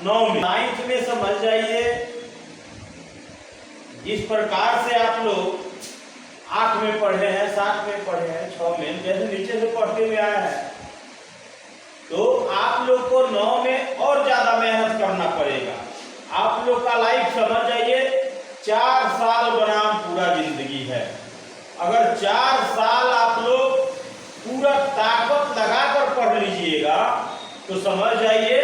9 में। 9th में समझ जाइए, इस प्रकार से आप लोग 8 में पढ़े हैं, 7 में पढ़े हैं, 6 में, जैसे नीचे से पढ़ते हुए आया है, तो आप लोग को 9 में और ज्यादा मेहनत करना पड़ेगा। आप लोग का लाइफ समझ जाइए 4 साल बनाम पूरा जिंदगी है। अगर 4 साल आप लोग पूरा ताकत लगाकर पढ़ लीजिएगा तो समझ जाइए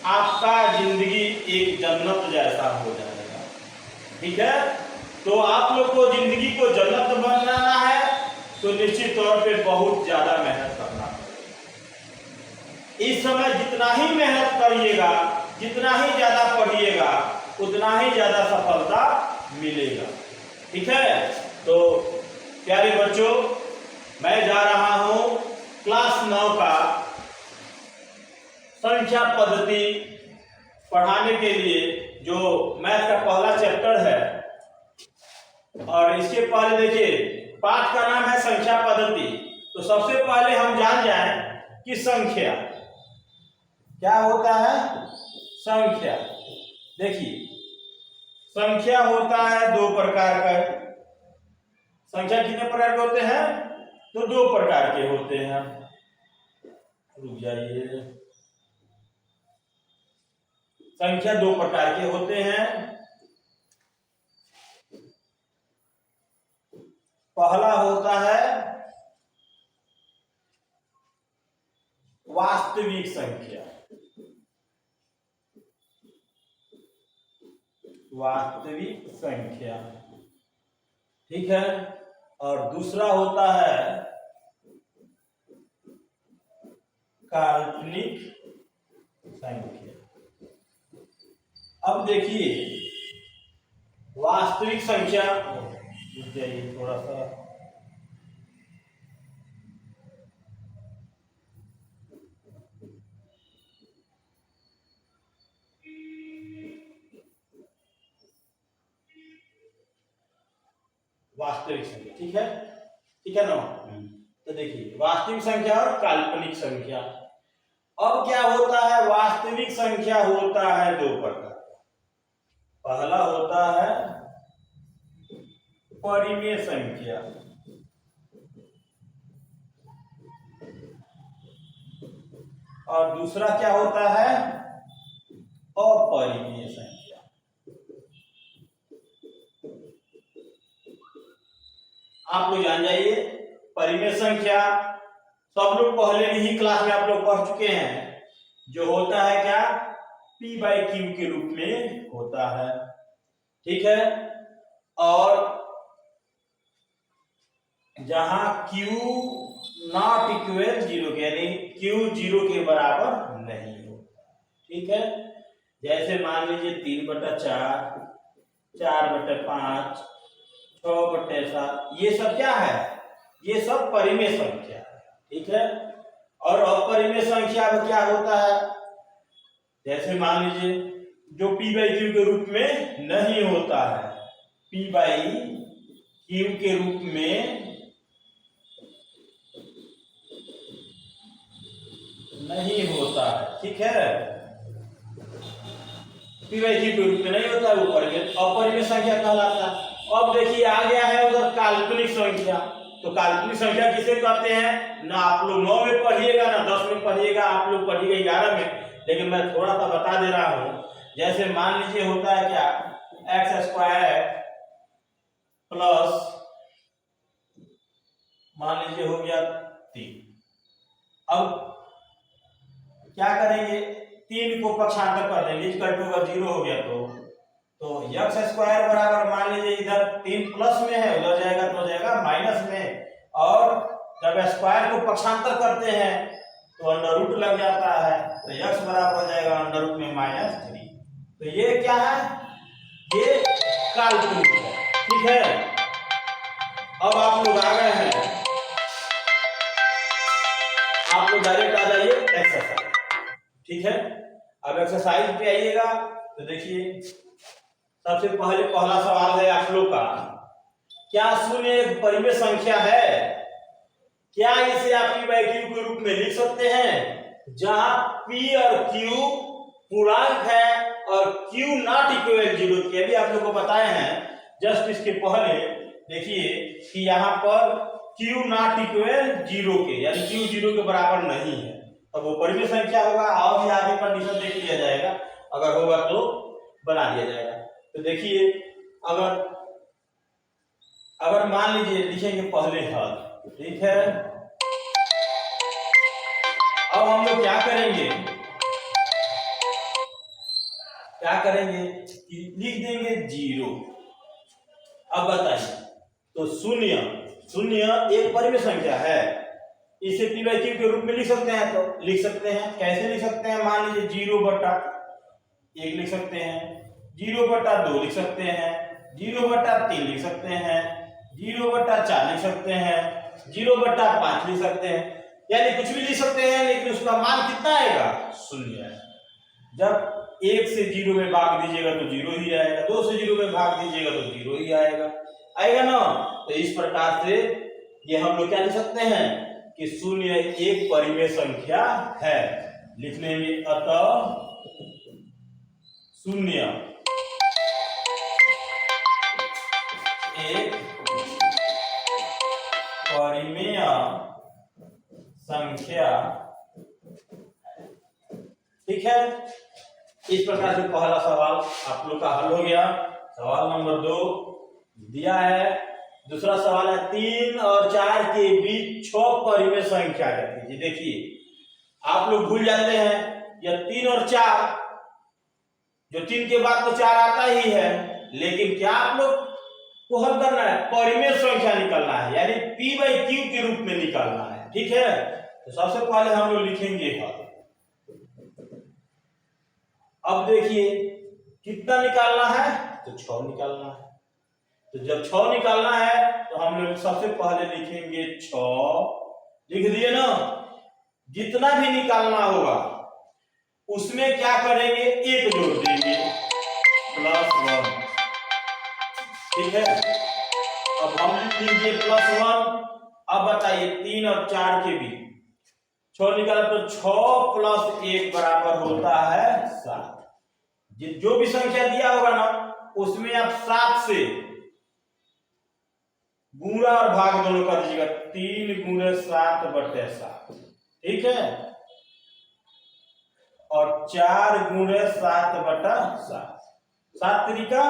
आपका जिंदगी एक जन्नत जैसा हो जाएगा। ठीक है, तो आप लोग को जिंदगी को जन्नत बनाना है तो निश्चित तौर पे बहुत ज्यादा मेहनत करना पड़ेगा। इस समय जितना ही मेहनत करिएगा, जितना ही ज्यादा पढ़िएगा, उतना ही ज्यादा सफलता मिलेगा। ठीक है, तो प्यारे बच्चों, मैं जा रहा हूं क्लास 9 का संख्या पद्धति पढ़ाने के लिए, जो मैथ का पहला चैप्टर है। और इसके पहले देखिए, पाठ का नाम है संख्या पद्धति। तो सबसे पहले हम जान जाएं कि संख्या क्या होता है। संख्या देखिए, संख्या होता है 2 प्रकार का। संख्या कितने प्रकार के होते हैं? तो 2 प्रकार के होते हैं। रुक जाइए, संख्या 2 प्रकार के होते हैं। पहला होता है वास्तविक संख्या, वास्तविक संख्या। ठीक है, और दूसरा होता है काल्पनिक संख्या। अब देखिए, वास्तविक संख्या, जाइए थोड़ा सा, वास्तविक संख्या। ठीक है, ठीक है ना। तो देखिए, वास्तविक संख्या और काल्पनिक संख्या। अब क्या होता है, वास्तविक संख्या होता है 2 प्रकार। पहला होता है परिमेय संख्या, और दूसरा क्या होता है, अपरिमेय संख्या। आप लोग जान जाइए, परिमेय संख्या सब लोग पहले ही क्लास में आप लोग पढ़ चुके हैं, जो होता है क्या, p/q के रूप में होता है। ठीक है, और जहां q नॉट इक्वल 0 के, यानी q 0 के बराबर नहीं हो। ठीक है, जैसे मान लीजिए 3/4, 4/5, 6/7, ये सब क्या है, ये सब परिमेय संख्या है। ठीक है, और अपरिमेय संख्या में क्या होता है, जैसे मान लीजिए जो p/q के रूप में नहीं होता है, p/q के रूप में नहीं होता है। ठीक है, p/q के रूप में नहीं होता है, वो अपरिमेय संख्या कहलाता है। अब देखिए, आ गया है उधर काल्पनिक संख्या। तो काल्पनिक संख्या किसे कहते हैं, ना आप लोग 9 में पढ़िएगा, ना 10 में पढ़िएगा, आप लोग पढ़िएगा 11 में, लेकिन मैं थोड़ा सा बता दे रहा हूं। जैसे मान लीजिए होता है क्या, x² प्लस, मान लीजिए हो गया 3। अब क्या करेंगे, 3 को पक्षांतर कर देंगे, इक्वल टू अगर 0 हो गया तो x² बराबर, मान लीजिए इधर 3 प्लस में है, उधर जाएगा तो हो जाएगा माइनस में, और जब स्क्वायर को पक्षांतर करते हैं तो अंडर रूट लग जाता है, तो x बराबर हो जाएगा अंडर रूट में -3। तो ये क्या है, ये काल्पनिक है। ठीक है, अब आप लोग आ गए हैं, आप लोग डायरेक्ट आ जाइए एक्सरसाइज। ठीक है, अब एक्सरसाइज पे आइएगा। तो देखिए, सबसे पहले पहला सवाल है आप लोग का, क्या शून्य एक परिमेय संख्या है? क्या इसे आप p/q के रूप में लिख सकते हैं, जहां p और q पूर्णांक है और Q नॉट इक्वल 0 के भी आप लोग को बताए हैं जस्ट इसके पहले। देखिए कि यहाँ पर Q नॉट इक्वल 0 के यानी Q 0 के बराबर नहीं है, तो वो परिमेय संख्या होगा और भी आगे कंडीशन देख लिया जाएगा, अगर होगा तो बना दिया जाएगा। तो देखिए अगर मान लीजिए लिखेंगे पहले हल, ठीक है। अब हम लोग क्या करेंगे कि लिख देंगे 0। अब बताइए, तो शून्य एक परिमेय संख्या है, इसे p by q के रूप में लिख सकते हैं। तो लिख सकते हैं, कैसे लिख सकते हैं? मान लीजिए 0/1 लिख सकते हैं, 0/2 लिख सकते हैं, 0/3 लिख सकते हैं, 0/4 लिख सकते हैं, 0/5 लिख सकते हैं, यानी कुछ भी लिख सकते हैं, लेकिन उसका मान कितना आएगा? 0 है। जब 1 से 0 में भाग दीजिएगा तो 0 ही आएगा, 2 से 0 में भाग दीजिएगा तो 0 ही आएगा ना। तो इस प्रकार से ये हम लोग क्या लिख सकते हैं कि शून्य एक परिमेय संख्या है। लिख लेंगे अतः शून्य एक परिमेय संख्या, ठीक है। इस प्रकार से पहला सवाल आप लोग का हल हो गया। सवाल नंबर 2 दिया है। दूसरा सवाल है 3 और 4 के बीच 6 परिमेय संख्या कीजिए। देखिए आप लोग भूल जाते हैं यह 3 और 4, जो 3 के बाद तो 4 आता ही है, लेकिन क्या आप लोग को हल करना है? परिमेय संख्या निकालना है, यानी p by q के रूप में निकालना है, ठीक है। तो सबसे पहले हम लोग लिखेंगे हल। अब देखिए कितना निकालना है? तो 6 निकालना है। तो जब 6 निकालना है तो हम लोग सबसे पहले लिखेंगे 6, लिख दिए ना। जितना भी निकालना होगा उसमें क्या करेंगे? 1 जोड़ देंगे, +1, ठीक है। अब हम लिख लीजिए +1। अब बताइए 3 और 4 के बीच 6 निकाला तो 6 + 1 बराबर होता है 7। जो भी संख्या दिया होगा ना उसमें आप 7 से गुणा और भाग दोनों कर दीजिएगा। 3 × 7/7, ठीक है, और 4 × 7/7, 7 त्रिका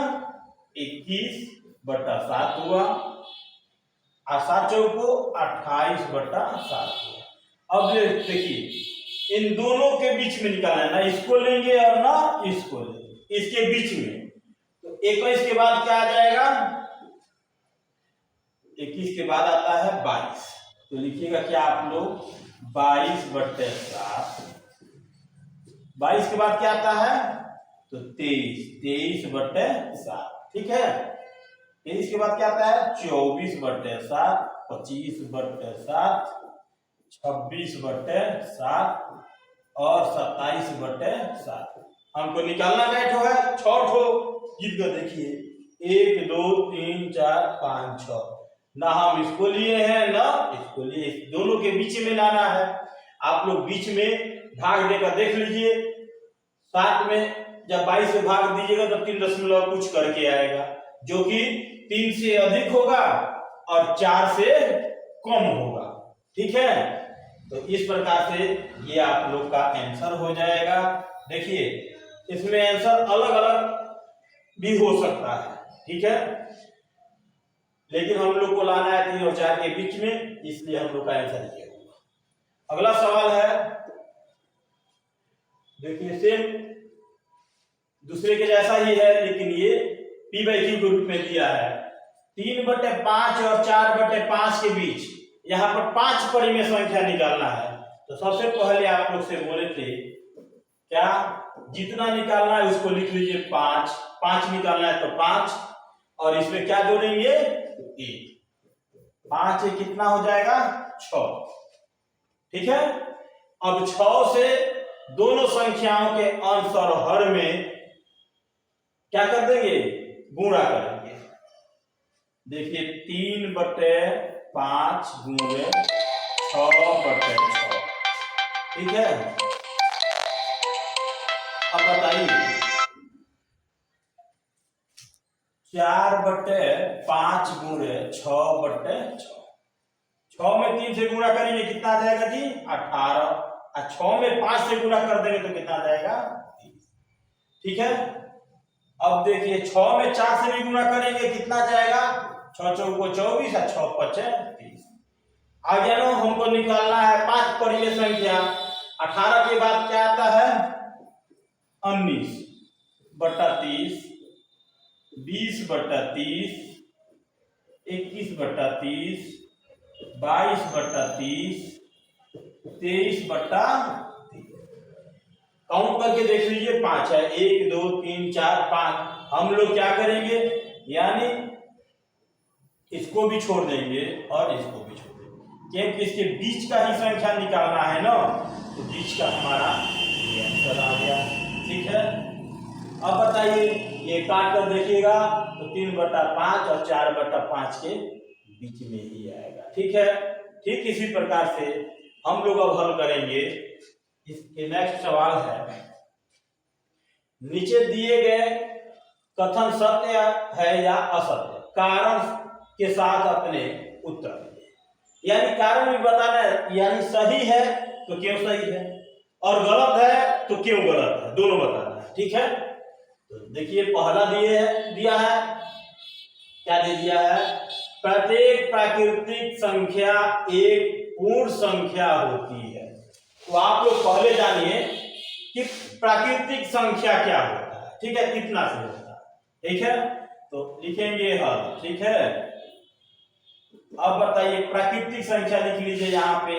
21/7 हुआ, और 7 चौको 28/7 हुआ। अब देखिए इन दोनों के बीच में निकालना है, ना इसको लेंगे और ना इसको लेंगे, इसके बीच में। तो 21 के बाद क्या आ जाएगा? 21 के बाद आता है 22। तो लिखिएगा क्या आप लोग? 22/7। 22 के बाद क्या आता है? तो 23/7, ठीक है। 23 के बाद क्या आता है? 24/7, 25/7, 26/7 और 27/7। हमको निकालना बैठ है 6 ठो गिन कर देखिए 1 2 3 4 5 6। ना हम इसको लिए हैं ना इसको लिए, दोनों के बीच में लाना है। आप लोग बीच में भाग देकर देख लीजिए। 7 में जब 22 से भाग दीजिएगा तो 3 दशमलव कुछ करके आएगा, जो कि 3 से अधिक होगा और 4 से कम होगा, ठीक है। तो इस प्रकार से ये आप लोग का आंसर हो जाएगा। देखिए इसमें आंसर अलग अलग भी हो सकता है, ठीक है, लेकिन हम लोग को लाना है 3 और 4 के बीच में, इसलिए हम लोग का आंसर ये होगा। अगला सवाल है, देखिए सेम दूसरे के जैसा ही है, लेकिन ये p by q के रूप में दिया है। 3/5 और 4/5 के बीच यहाँ पर 5 परिमेय संख्या निकालना है। तो सबसे पहले आप लोग से बोले थे क्या? जितना निकालना है उसको लिख लीजिए 5। 5 निकालना है तो 5, और इसमें क्या जोड़ेंगे? 1। 5 से कितना हो जाएगा? 6, ठीक है। अब 6 से दोनों संख्याओं के अंश और हर में क्या कर देंगे? गुणा करेंगे। देखिए 3/5 गुणे 6/6, ठीक है। अब बताइए 4/5 गुणे 6/6, 6 में 3 से गुणा करेंगे कितना आ जाएगा जी 18, और 6 में 5 से गुणा कर देंगे तो कितना आ जाएगा 30। ठीक है, अब देखिए 6 में 4 से भी गुणा करेंगे कितना जाएगा 6 चौको 24 और 6 पचे 30। आगे ना हमको निकालना है 5 परिमेय संख्या। 18 के बाद क्या आता है 19/30, 20/30, 21/30, 22/30, 23/30। काउंट करके देख लीजिए 5 है, 1 2 3 4 5। हम लोग क्या करेंगे यानी इसको भी छोड़ देंगे और इसको भी छोड़ देंगे, क्योंकि इसके बीच का ही संख्या निकालना है ना, तो बीच का हमारा ये आंसर आ गया। ठीक है, अब बताइए ये काट कर देखिएगा तो 3/5 और 4/5 के बीच में ही आएगा। ठीक है, ठीक इसी प्रकार से हम लोग अब हल करेंगे। इसके नेक्स्ट सवाल है, नीचे दिए गए कथन सत्य है या असत्य, कारण के साथ अपने उत्तर दिए। यानी कारण भी बताना है, यानी सही है तो क्यों सही है और गलत है तो क्यों गलत है, दोनों बताना है। ठीक है, तो देखिए पहला दिया है, क्या दे दिया है, प्रत्येक प्राकृतिक संख्या एक पूर्ण संख्या होती है। तो आप लोग पहले जानिए कि प्राकृतिक संख्या क्या होता है। ठीक है, कितना से होता है। ठीक है, तो लिखेंगे हल। ठीक है, अब बताइए प्राकृतिक संख्या लिख लीजिए यहां पे।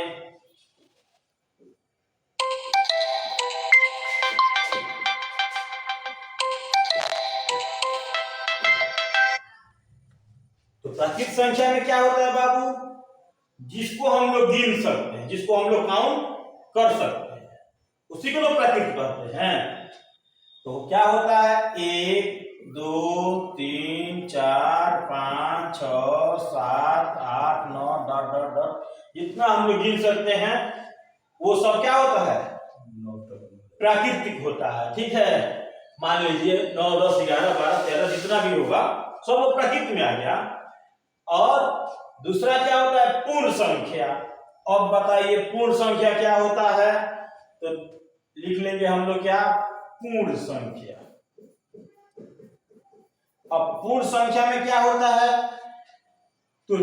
तो प्राकृतिक संख्या में क्या होता है बाबू, जिसको हम लोग गिन सकते हैं, जिसको हम लोग काउंट कर सकते हैं, उसी को लोग प्राकृतिक कहते हैं। तो क्या होता है 1 2 3 4 5 6 7 8 9 डॉट डॉट डॉट, जितना हम लोग गिन सकते हैं वो सब क्या होता है प्राकृतिक होता है। ठीक है, मान लीजिए 9 10 11 12 13 जितना भी होगा सब वो प्राकृतिक में आ गया। और दूसरा क्या होता है पूर्ण संख्या। अब बताइए पूर्ण संख्या क्या होता है, तो लिख लेंगे हम लोग क्या पूर्ण संख्या। अब पूर्ण संख्या में क्या होता है, तो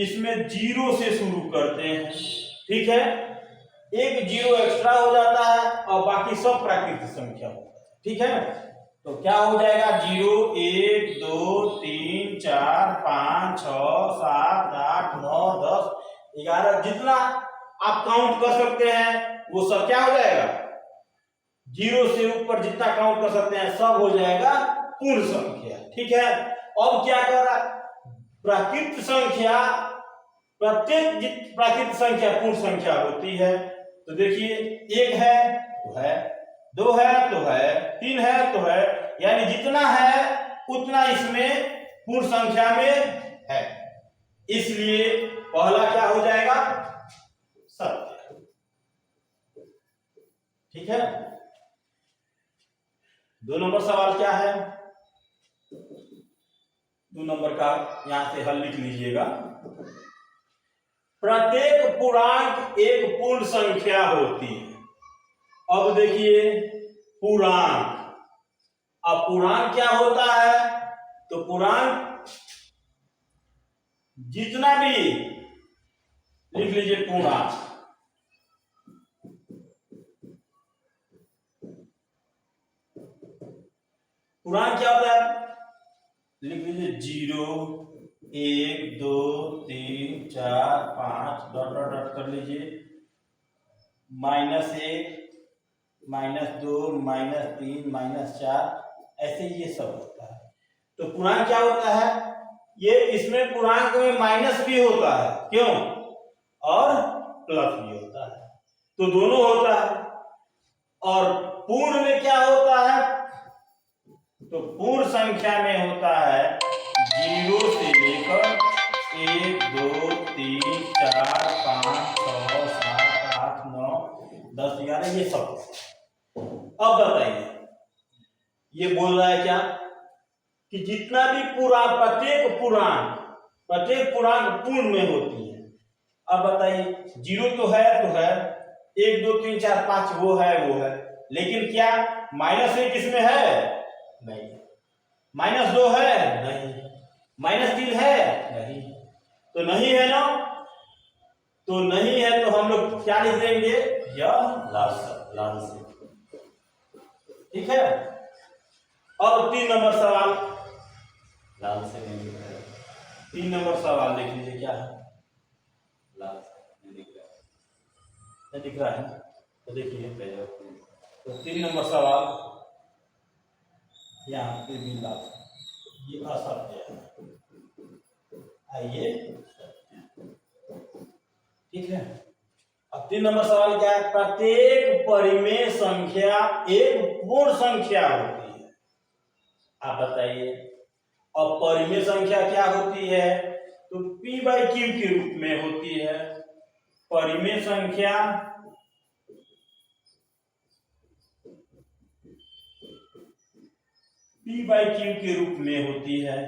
इसमें 0 से शुरू करते हैं। ठीक है, एक 0 एक्स्ट्रा हो जाता है और बाकी सब प्राकृतिक संख्या होता है। ठीक है, तो क्या हो जाएगा 0 1 2 3 4 5 6 7 8 9 10 11 जितना आप काउंट कर सकते हैं वो सब क्या हो जाएगा, 0 से ऊपर जितना काउंट कर सकते हैं सब हो जाएगा पूर्ण संख्या। ठीक है, अब क्या कर रहा है प्राकृतिक संख्या, प्रत्येक प्राकृतिक संख्या पूर्ण संख्या होती है। तो देखिए 1 है तो है, 2 है तो है, 3 है तो है, यानी जितना है उतना इसमें पूर्ण संख्या में है, इसलिए पहला क्या हो जाएगा सत्य। ठीक है, 2 नंबर सवाल क्या है, 2 नंबर का यहां से हल लिख लीजिएगा। प्रत्येक पूर्णांक एक पूर्ण संख्या होती है। अब देखिए पूर्णांक, अब पूर्णांक क्या होता है, तो पूर्णांक जितना भी लिख लीजिए पूर्णांक, पूर्णांक क्या होता है लिख लीजिए 0 1 2 3 4 5 डॉट डॉट डॉट कर लीजिए, -1 -2 -3 -4 ऐसे ये सब होता है। तो पूर्णांक क्या होता है, ये इसमें पूर्णांक में माइनस भी होता है क्यों और प्लस भी होता है, तो दोनों होता है। और पूर्ण में क्या होता है, तो पूर्ण संख्या में होता है 0 से लेकर 1 2 3 4 5 6 7 8 9 10 11 ये सब। अब बताइए ये बोल रहा है क्या कि जितना भी प्रत्येक पूर्णांक पूर्ण में होती है। अब बताइए, 0 तो है 1 2 3 4 5 वो है, लेकिन क्या -1 इसमें है? नहीं। -2 है? नहीं। -3 है? नहीं। तो नहीं है ना, तो नहीं है तो हम लोग क्या लिख देंगे? यह लाल से। ठीक है। और 3 नंबर सवाल, लाल से नहीं लिख रहा है। 3 नंबर सवाल देख लीजिए क्या है। लाल से नहीं दिख रहा है, तो देखिए तो 3 नंबर सवाल यहाँ पे भी लाल, ये असत्य है। आइए, ठीक है। अब 3 नंबर सवाल क्या है? प्रत्येक परिमेय संख्या एक पूर्ण संख्या होती है। आप बताइए, और परिमेय संख्या क्या होती है? तो p/q के रूप में होती है। परिमेय संख्या p/q के रूप में होती है।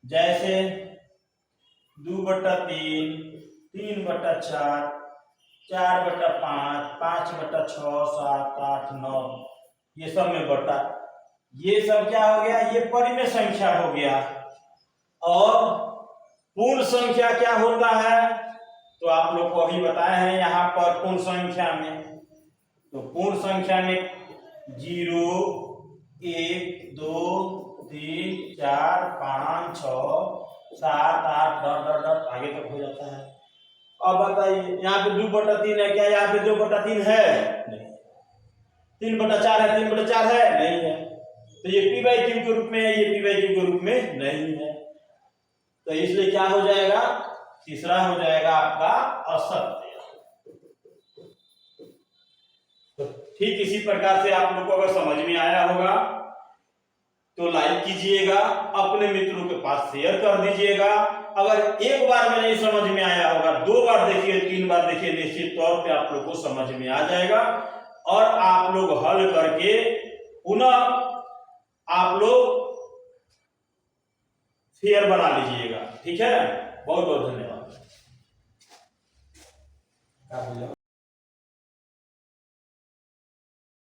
जैसे 2/3, 3/4, 4/5, 5/6, 7, 8, 9, ये सब में बटा, ये सब क्या हो गया? ये परिमेय संख्या हो गया। और पूर्ण संख्या क्या होता है? तो आप लोग को अभी बताए हैं यहाँ पर पूर्ण संख्या में, तो पूर्ण संख्या में 0 1 2 3 4 5 6 7 8 डॉट आगे तक हो जाता है। अब बताइए, यहाँ पे 2/3 है क्या? यहाँ पे 2/3 है? नहीं। 3/4 है? 3/4 है? नहीं है। तो ये p/q के रूप में है, ये p/q के रूप में नहीं है। तो इसलिए क्या हो जाएगा? तीसरा हो जाएगा आपका असत्य। तो ठीक इसी प्रकार से आप लोग को अगर समझ में आया होगा तो लाइक कीजिएगा, अपने मित्रों के पास शेयर कर दीजिएगा। अगर एक बार में नहीं समझ में आया होगा, 2 बार देखिए, 3 बार देखिए, निश्चित तौर पे आप लोग को समझ में आ जाएगा। और आप लोग हल करके पुनः आप लोग फेयर बना लीजिएगा। ठीक है, बहुत बहुत धन्यवाद।